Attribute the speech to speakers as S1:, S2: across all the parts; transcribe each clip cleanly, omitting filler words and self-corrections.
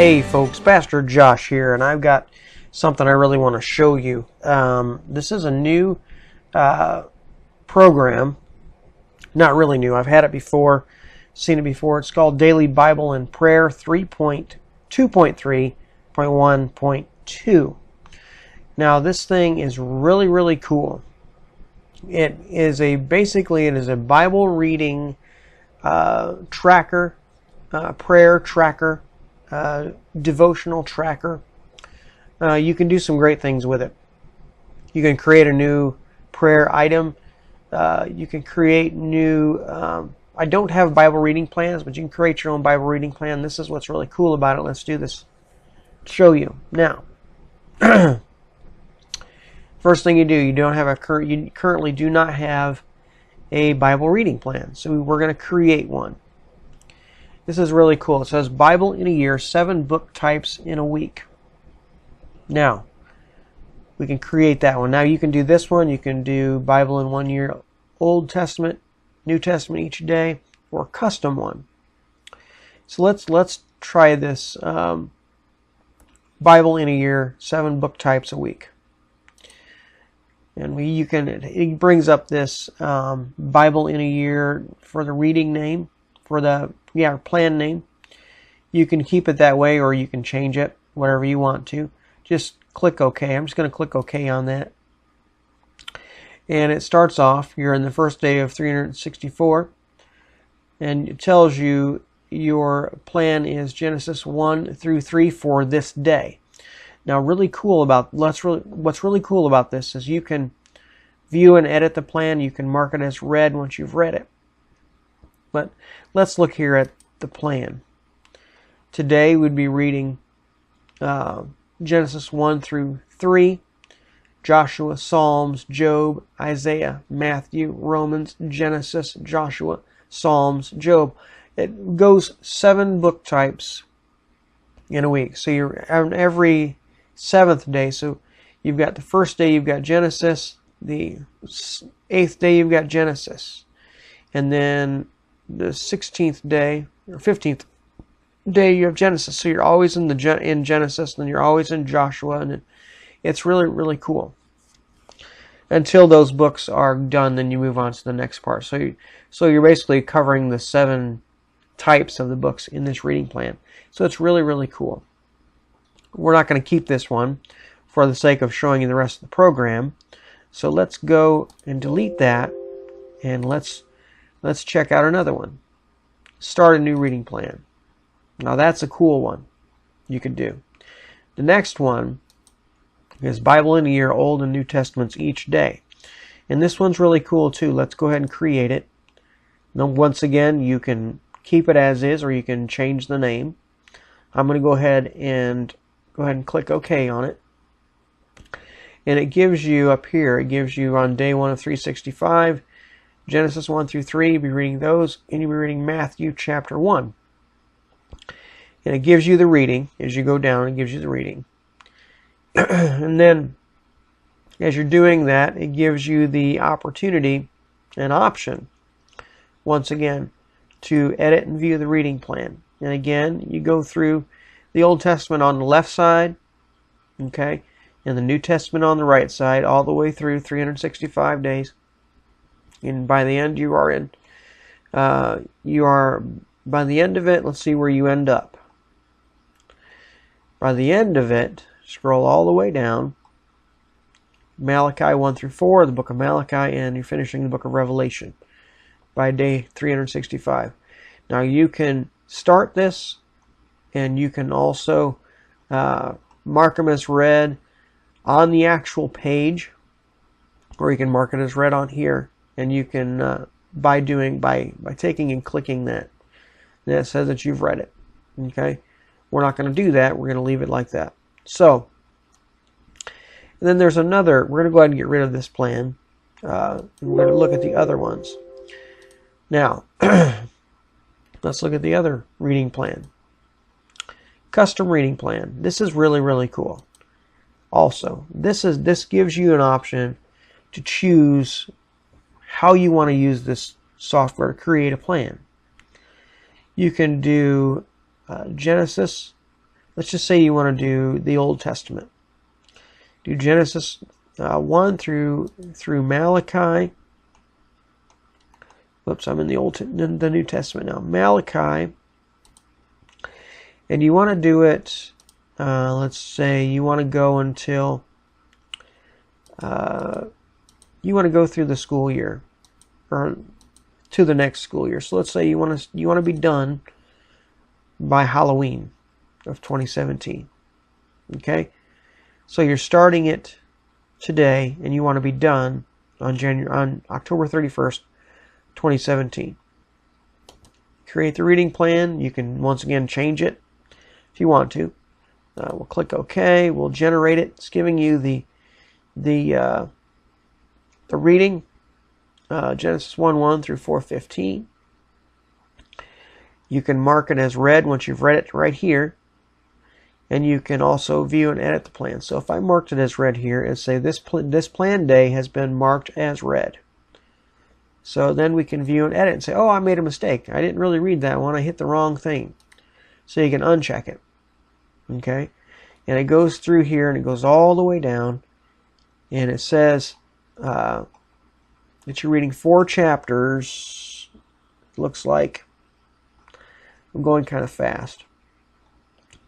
S1: Hey folks, Pastor Josh here, and I've got something I really want to show you. This is a new program. Not really new. I've had it before, seen it before. It's called Daily Bible and Prayer 3.2.3.1.2. Now this thing is really cool. It is basically a Bible reading tracker, prayer tracker, devotional tracker. You can do some great things with it. You can create a new prayer item. You can create new... I don't have Bible reading plans, but you can create your own Bible reading plan. This is what's really cool about it. Let's do this. Show you. Now, first thing you do, you currently do not have a Bible reading plan. So we're going to create one. This is really cool. It says Bible in a year, 7 book types in a week. Now, we can create that one. Now you can do this one. You can do Bible in 1 year, Old Testament, New Testament each day, or a custom one. So let's try this Bible in a year, 7 book types a week. And it brings up this Bible in a year for the reading name, for the plan name. You can keep it that way, or you can change it, whatever you want to. Just click OK. I'm just going to click OK on that. And it starts off, you're in the first day of 364, and it tells you your plan is Genesis 1 through 3 for this day. Now, what's really cool about this is you can view and edit the plan. You can mark it as read once you've read it. But let's look here at the plan. Today we'd be reading Genesis 1 through 3, Joshua, Psalms, Job, Isaiah, Matthew, Romans, Genesis, Joshua, Psalms, Job. It goes 7 book types in a week. So you're on every 7th day. So you've got the first day, you've got Genesis. The 8th day, you've got Genesis. And then the 16th day, or 15th day, you have Genesis. So you're always in Genesis, and then you're always in Joshua. And it's really cool. Until those books are done, then you move on to the next part. So you're basically covering the 7 types of the books in this reading plan. So it's really cool. We're not going to keep this one for the sake of showing you the rest of the program. So let's go and delete that, and let's check out another one. Start a new reading plan. Now that's a cool one you could do. The next one is Bible in a year, Old and New Testaments each day. And this one's really cool too. Let's go ahead and create it. Now, once again, you can keep it as is, or you can change the name. I'm going to go ahead and click OK on it. And it gives you up here, it gives you on day 1 of 365, Genesis 1 through 3, you'll be reading those, and you'll be reading Matthew chapter 1. And it gives you the reading. As you go down, it gives you the reading. And then, as you're doing that, it gives you the opportunity, an option, once again, to edit and view the reading plan. And again, you go through the Old Testament on the left side, okay, and the New Testament on the right side, all the way through 365 days. And by the end, by the end of it, let's see where you end up. By the end of it, scroll all the way down, Malachi 1 through 4, the book of Malachi, and you're finishing the book of Revelation by day 365. Now you can start this, and you can also mark them as read on the actual page, or you can mark it as read on here, and you can by taking and clicking that says that you've read it. Okay, we're not going to do that. We're going to leave it like that. So, and then there's another. We're going to go ahead and get rid of this plan. And we're going to look at the other ones. Now, let's look at the other reading plan. Custom reading plan. This is really cool. Also, this gives you an option to choose how you want to use this software to create a plan. You can do Genesis let's just say you want to do the Old Testament. Do Genesis 1 through Malachi. Whoops, I'm in the New Testament now. Malachi. And you want to do it, let's say you want to go until, you want to go through the school year, or to the next school year. So let's say you want to be done by Halloween of 2017. Okay? So you're starting it today, and you want to be done on October 31st, 2017. Create the reading plan. You can once again change it if you want to. We'll click OK. We'll generate it. It's giving you the reading, Genesis 1:1 through 4:15. You can mark it as read once you've read it right here. And you can also view and edit the plan. So if I marked it as read here, and say this plan day has been marked as read. So then we can view and edit and say, oh, I made a mistake. I didn't really read that one. I hit the wrong thing. So you can uncheck it. Okay? And it goes through here, and it goes all the way down. And it says that you're reading 4 chapters. Looks like I'm going kind of fast.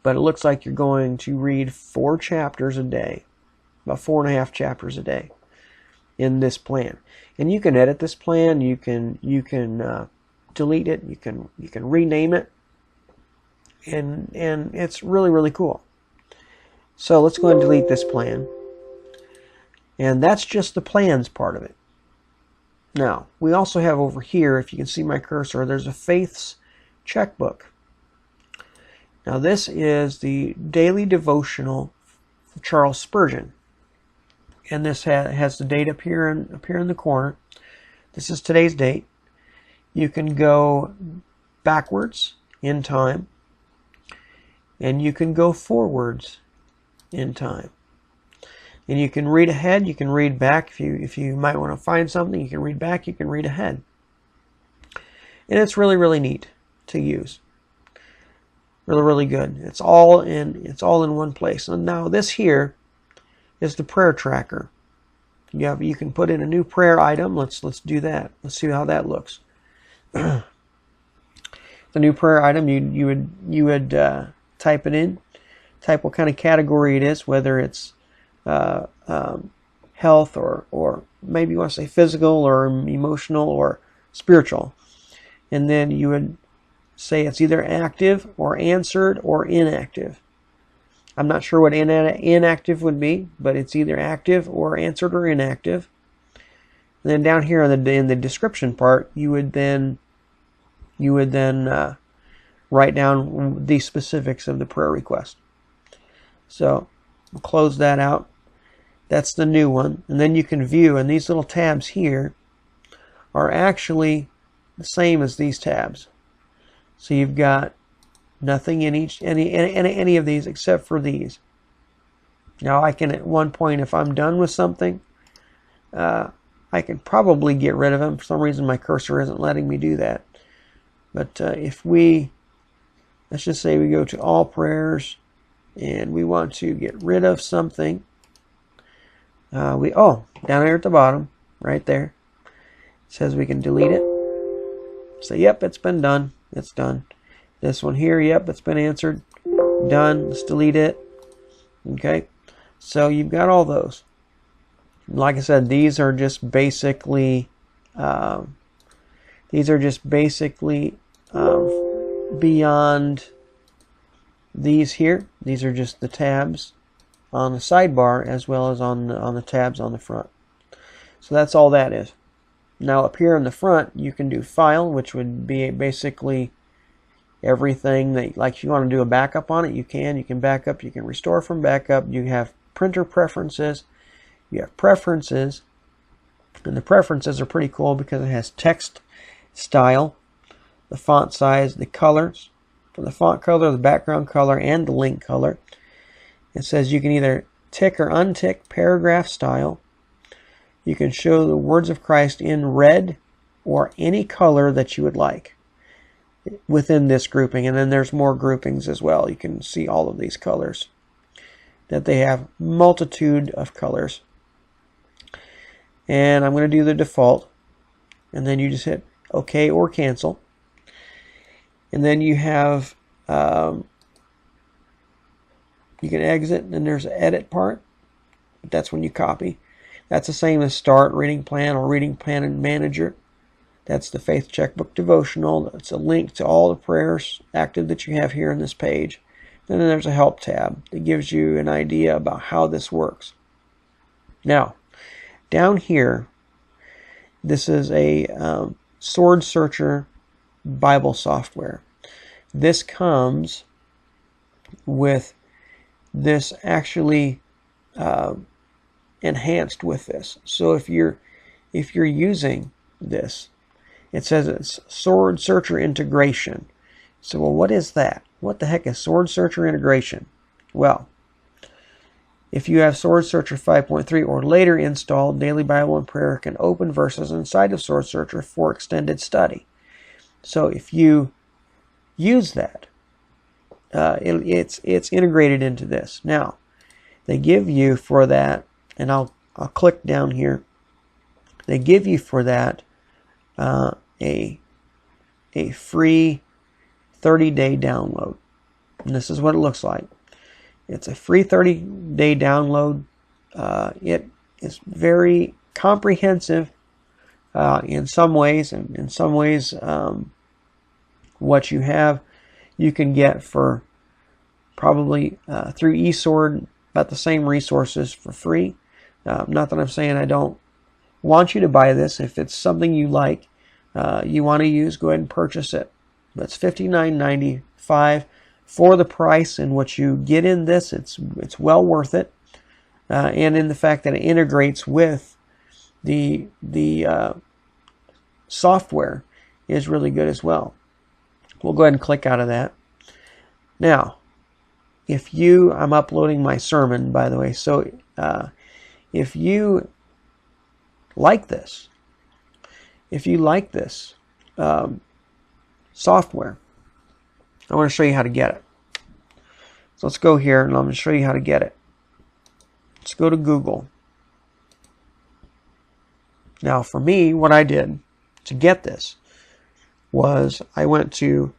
S1: But it looks like you're going to read 4 chapters a day, about 4.5 chapters a day in this plan. And you can edit this plan. You can delete it. You can rename it, and it's really, really cool. So let's go ahead and delete this plan. And that's just the plans part of it. Now we also have over here, if you can see my cursor, there's a Faith's checkbook. Now this is the daily devotional for Charles Spurgeon, and this has the date up here in the corner. This is today's date. You can go backwards in time, and you can go forwards in time, and you can read ahead. You can read back if you might want to find something. You can read back. You can read ahead, and it's really, really neat to use. Really, really good. It's all in one place. And now this here is the prayer tracker. You can put in a new prayer item. Let's do that. Let's see how that looks. The new prayer item, you would type it in, type what kind of category it is, whether it's health or maybe you want to say physical or emotional or spiritual, and then you would say it's either active or answered or inactive. I'm not sure what inactive would be, but it's either active or answered or inactive. And then down here in the description part, you would then write down the specifics of the prayer request. So we'll close that out. That's the new one. And then you can view, and these little tabs here are actually the same as these tabs. So you've got nothing in any of these except for these. Now I can at one point, if I'm done with something, I can probably get rid of them. For some reason my cursor isn't letting me do that. But if let's just say we go to all prayers and we want to get rid of something. Down there at the bottom, right there, it says we can delete it. Say, yep, it's been done. It's done. This one here, yep, it's been answered. Done. Let's delete it. Okay. So you've got all those. Like I said, these are just basically beyond these here. These are just the tabs on the sidebar as well as on the tabs on the front. So that's all that is. Now up here in the front, you can do file, which would be basically everything that, like if you want to do a backup on it, you can. You can back up, you can restore from backup. You have printer preferences, you have preferences, and the preferences are pretty cool because it has text style, the font size, the colors, for the font color, the background color, and the link color. It says you can either tick or untick paragraph style. You can show the words of Christ in red or any color that you would like. within this grouping. And then there's more groupings as well. You can see all of these colors, that they have multitude of colors. And I'm going to do the default, and then you just hit OK or cancel. And then you have you can exit, and then there's an edit part. That's when you copy. That's the same as start, reading plan, or reading plan and manager. That's the Faith Checkbook Devotional. It's a link to all the prayers active that you have here on this page. And then there's a help tab that gives you an idea about how this works. Now, down here, this is a Sword Searcher Bible software. This comes with this actually enhanced with this. So if you're using this, it says it's Sword Searcher integration. So, well, what is that? What the heck is Sword Searcher integration? Well, if you have Sword Searcher 5.3 or later installed, Daily Bible and Prayer can open verses inside of Sword Searcher for extended study. So if you use that, it's integrated into this. Now, they give you for that, and I'll click down here. They give you for that a free 30-day download, and this is what it looks like. It's a free 30-day download. It is very comprehensive in some ways, and in some ways, what you have, you can get for probably through eSword about the same resources for free. Not that I'm saying I don't want you to buy this. If it's something you like, you want to use, go ahead and purchase it. That's $59.95 for the price, and what you get in this, it's well worth it. And in the fact that it integrates with the software is really good as well. We'll go ahead and click out of that. Now, I'm uploading my sermon, by the way, so if you like this, software, I want to show you how to get it. So let's go here, and I'm going to show you how to get it. Let's go to Google. Now, for me, what I did to get this was I went to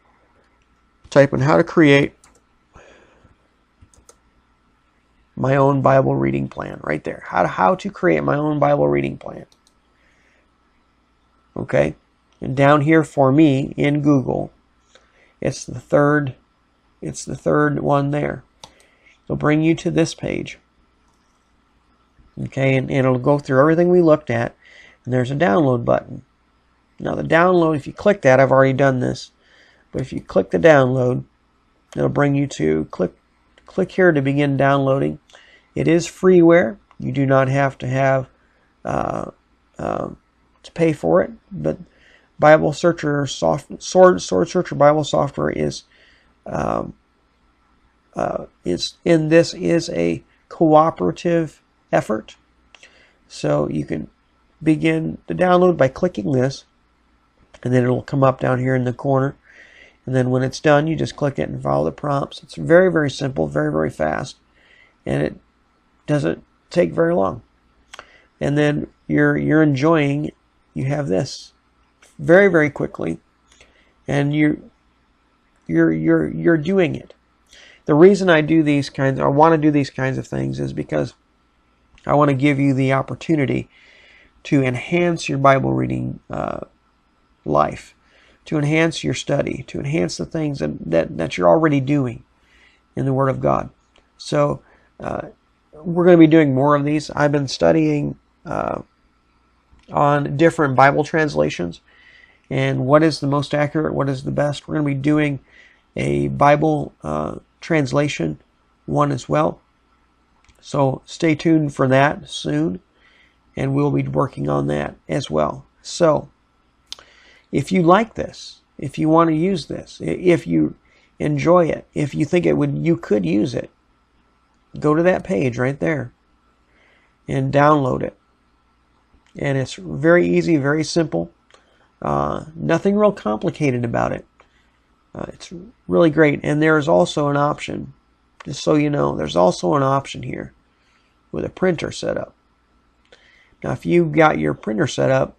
S1: type in how to create my own Bible reading plan, right there. How to create my own Bible reading plan. Okay, and down here for me in Google, it's the third one there. It'll bring you to this page. Okay, and it'll go through everything we looked at, and there's a download button. Now the download, if you click that, I've already done this, but if you click the download, it'll bring you to click here to begin downloading. It is freeware. You do not have to have to pay for it, but Bible Searcher Sword Searcher Bible software is a cooperative effort. So you can begin the download by clicking this, and then it'll come up down here in the corner. And then when it's done, you just click it and follow the prompts. It's very, very simple, very, very fast, and it doesn't take very long. And then you're enjoying. You have this very, very quickly, and you're doing it. The reason I want to do these kinds of things is because I want to give you the opportunity to enhance your Bible reading life, to enhance your study, to enhance the things that you're already doing in the Word of God. So we're going to be doing more of these. I've been studying on different Bible translations and what is the most accurate, what is the best. We're going to be doing a Bible translation one as well. So stay tuned for that soon, and we'll be working on that as well. So if you like this, if you want to use this, if you enjoy it, if you think you could use it, go to that page right there and download it. And it's very easy, very simple. Nothing real complicated about it. It's really great. And there's also an option, just so you know, there's also an option here with a printer set up. Now, if you've got your printer set up,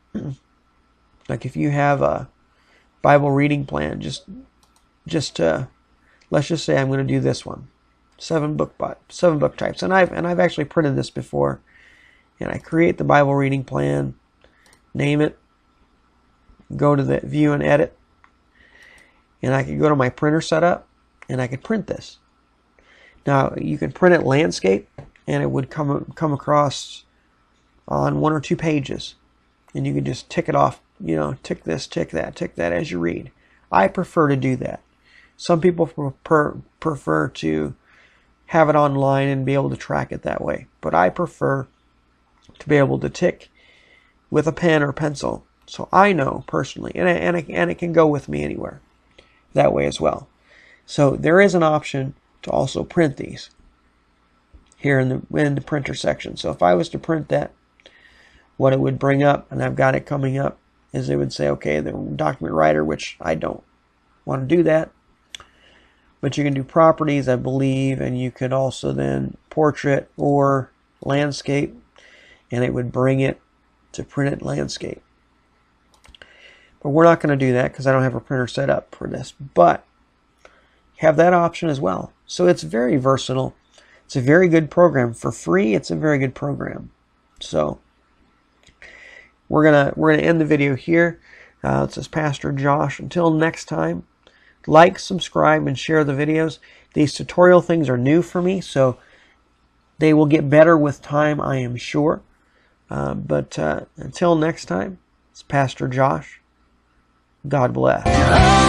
S1: like if you have a Bible reading plan, let's just say I'm going to do this one, 7 book types, and I've actually printed this before. And I create the Bible reading plan, name it, go to the view and edit, and I could go to my printer setup, and I could print this. Now you can print it landscape, and it would come across on 1 or 2 pages, and you can just tick it off. You know, tick this, tick that as you read. I prefer to do that. Some people prefer to have it online and be able to track it that way, but I prefer to be able to tick with a pen or pencil, so I know personally, and it can go with me anywhere that way as well. So there is an option to also print these here in the printer section. So if I was to print that, what it would bring up, and I've got it coming up, is it would say, okay, the document writer, which I don't want to do that, but you can do properties, I believe, and you could also then portrait or landscape, and it would bring it to print it landscape. But we're not going to do that because I don't have a printer set up for this, but have that option as well. So it's very versatile. It's a very good program. For free, it's a very good program. So we're gonna end the video here. This is Pastor Josh. Until next time, like, subscribe, and share the videos. These tutorial things are new for me, so they will get better with time, I am sure. But until next time, it's Pastor Josh. God bless.